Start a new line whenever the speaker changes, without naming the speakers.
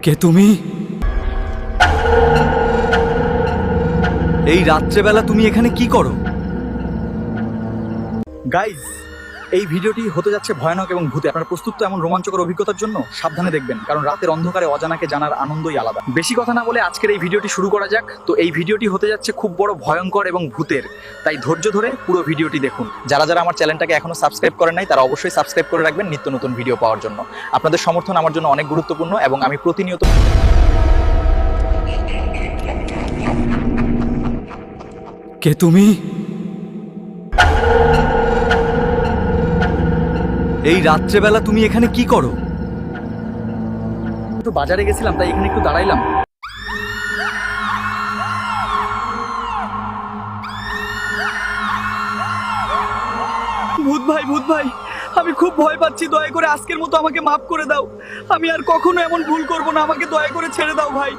কে তুমি? এই রাত্রেবেলা তুমি এখানে কি করো? গাইজ, এই ভিডিওটি হতে যাচ্ছে ভয়ানক এবং ভূতে। আপনারা প্রস্তুত তো এমন রোমাঞ্চকর অভিজ্ঞতার জন্য? সাবধানে দেখবেন, কারণ রাতের অন্ধকারে অজানাকে জানার আনন্দই আলাদা। বেশি কথা না বলে আজকের এই ভিডিওটি শুরু করা যাক। তো এই ভিডিওটি হতে যাচ্ছে খুব বড়, ভয়ঙ্কর এবং ভূতের, তাই ধৈর্য ধরে পুরো ভিডিওটি দেখুন। যারা যারা আমার চ্যানেলটাকে এখনো সাবস্ক্রাইব করেন নাই তারা অবশ্যই সাবস্ক্রাইব করে রাখবেন নিত্য নতুন ভিডিও পাওয়ার জন্য। আপনাদের সমর্থন আমার জন্য অনেক গুরুত্বপূর্ণ এবং আমি প্রতিনিয়ত। কে তুমি? এই রাত্রেবেলা তুমি এখানে কি করো? একটু বাজারে গেছিলাম, তাই এখানে একটু দাঁড়াইলাম। ভূত ভাই, ভূত ভাই, আমি খুব ভয় পাচ্ছি। দয়া করে আজকের মতো আমাকে মাফ করে দাও। আমি আর কখনো এমন ভুল করব না। আমাকে দয়া করে ছেড়ে দাও ভাই।